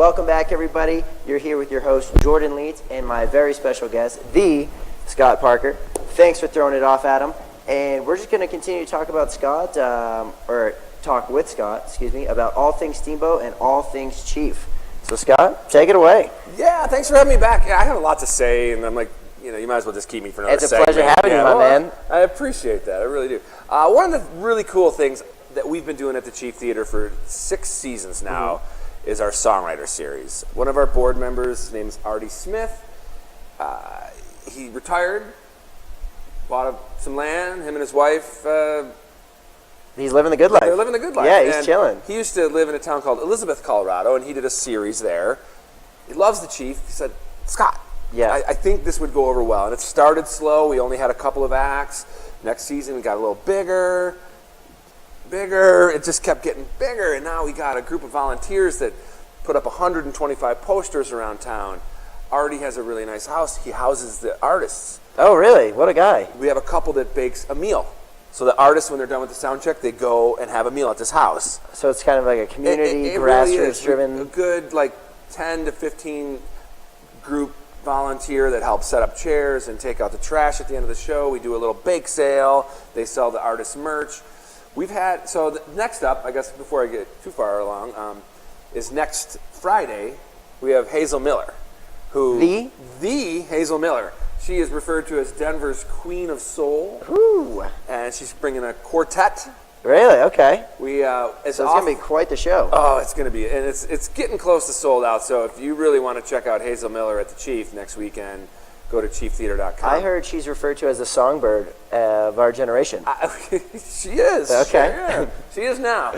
Welcome back, everybody. You're here with your host, Jordan Leeds, and my very special guest, the Scott Parker. Thanks for throwing it off, Adam. And we're just going to continue to talk about Scott, or talk with Scott, about all things Steamboat and all things Chief. So, Scott, take it away. Yeah, thanks for having me back. I have a lot to say, and I'm like, you might as well just keep me for another segment. It's a pleasure having you, my man. I appreciate that. I really do. One of the really cool things that we've been doing at the Chief Theater for 6 seasons now is our songwriter series. One of our board members, his name is Artie Smith. He retired, bought some land, him and his wife. He's living the good life. They're living the good life. Yeah, he's chilling. He used to live in a town called Elizabeth, Colorado, and he did a series there. He loves the Chief. He said, Scott, I think this would go over well. And it started slow. We only had a couple of acts. Next season, we got a little bigger. It just kept getting bigger. And now we got a group of volunteers that put up 125 posters around town. Artie has a really nice house. He houses the artists. Oh, really? What a guy. We have a couple that bakes a meal. So the artists, when they're done with the sound check, they go and have a meal at this house. So it's kind of like a community, grassroots-driven... Really a good, 10 to 15 group volunteer that helps set up chairs and take out the trash at the end of the show. We do a little bake sale. They sell the artist merch. Next up, I guess before I get too far along, is next Friday, we have Hazel Miller. The Hazel Miller. She is referred to as Denver's Queen of Soul. Ooh. And she's bringing a quartet. Really? Okay. So it's going to be quite the show. Oh, it's going to be. And it's getting close to sold out. So if you really want to check out Hazel Miller at the Chief next weekend, go to chieftheater.com. I heard she's referred to as the songbird of our generation. She is. Okay. Sure, she is now.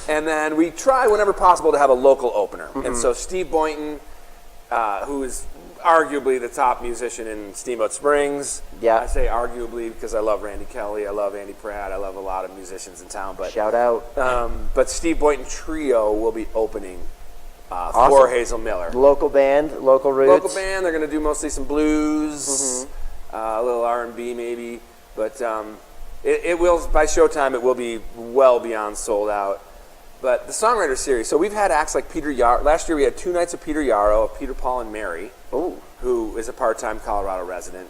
And then we try whenever possible to have a local opener. And so Steve Boynton, who is arguably the top musician in Steamboat Springs. Yeah. I say arguably because I love Randy Kelly, I love Andy Pratt, I love a lot of musicians in town. But shout out. But Steve Boynton Trio will be opening for Hazel Miller. Local band, local roots. Local band. They're going to do mostly some blues, a little R&B maybe. But it will, by showtime, it will be well beyond sold out. But the songwriter series, so we've had acts like Peter Yarrow. Last year we had 2 nights of Peter Yarrow, Peter, Paul, and Mary, who is a part-time Colorado resident.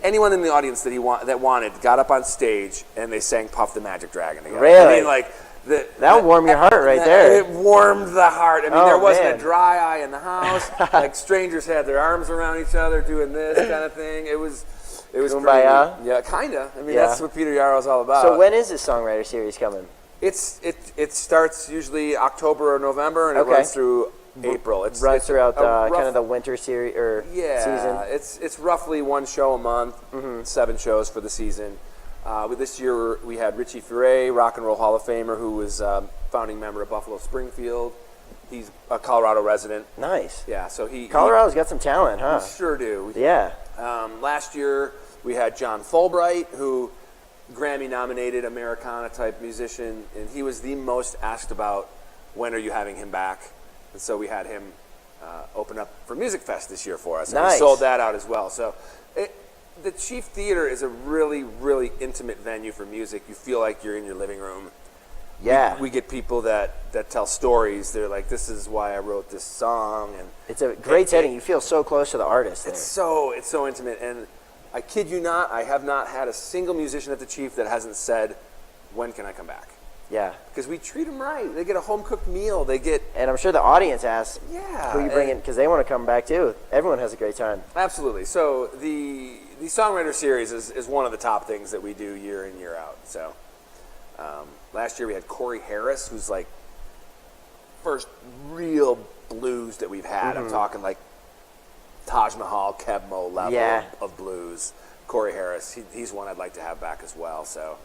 Anyone in the audience that wanted got up on stage and they sang Puff the Magic Dragon together. Really? I mean, that'll warm your heart right there. It warmed the heart. I mean, there wasn't a dry eye in the house. Like strangers had their arms around each other doing this kind of thing. It was Kumbaya? Yeah, kind of. I mean, that's what Peter Yarrow's all about. So when is this songwriter series coming? It starts usually October or November, and it runs through April. It's runs throughout kind of the winter series season. It's roughly 1 show a month, 7 shows for the season. This year we had Richie Furay, Rock and Roll Hall of Famer, who was a founding member of Buffalo Springfield. He's a Colorado resident. Nice. Yeah, so Colorado's got some talent, huh? We sure do. Yeah. Last year we had John Fulbright, who Grammy-nominated Americana-type musician, and he was the most asked about, when are you having him back? And so we had him open up for Music Fest this year for us. And we sold that out as well. So the Chief Theater is a really, really intimate venue for music. You feel like you're in your living room. Yeah. We get people that tell stories. They're like, this is why I wrote this song. And it's a great setting. You feel so close to the artist there. It's so intimate. And I kid you not, I have not had a single musician at the Chief that hasn't said, when can I come back? Yeah. Because we treat them right. They get a home-cooked meal. And I'm sure the audience asks who you bring in, because they want to come back too. Everyone has a great time. Absolutely. So the songwriter series is one of the top things that we do year in, year out. So last year we had Corey Harris, who's like first real blues that we've had. I'm talking like Taj Mahal, Keb Mo level of blues. Corey Harris, he's one I'd like to have back as well. So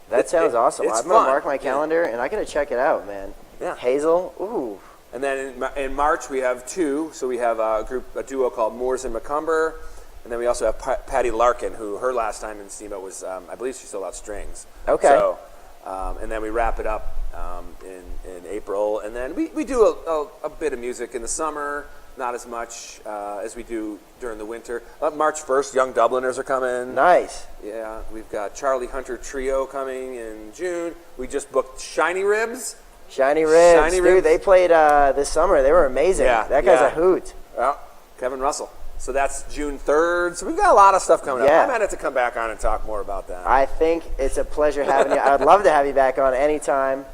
that sounds awesome. I'm going to mark my calendar, and I'm going to check it out, man. Yeah. Hazel, ooh. And then in March we have 2. So we have a duo called Moores and McCumber, and then we also have Patty Larkin, who her last time in Steamboat was, I believe she sold out strings. Okay. So, and then we wrap it up in April, and then we do a bit of music in the summer. Not as much as we do during the winter. March 1st, Young Dubliners are coming. Nice. Yeah, we've got Charlie Hunter Trio coming in June. We just booked Shiny Ribs. Shiny Ribs. Shiny Dude, Ribs. they played this summer. They were amazing. Yeah, That guy's yeah. a hoot. Well, Kevin Russell. So that's June 3rd. So we've got a lot of stuff coming Yeah. up. I might have to come back on and talk more about that. I think it's a pleasure having you. I'd love to have you back on anytime.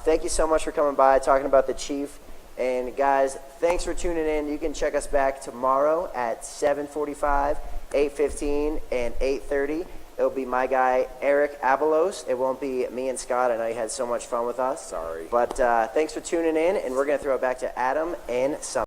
Thank you so much for coming by, talking about the Chief. And guys, thanks for tuning in. You can check us back tomorrow at 7:45, 8:15, and 8:30. It'll be my guy, Eric Avalos. It won't be me and Scott. I know you had so much fun with us. Sorry. But thanks for tuning in, and we're going to throw it back to Adam and Summer.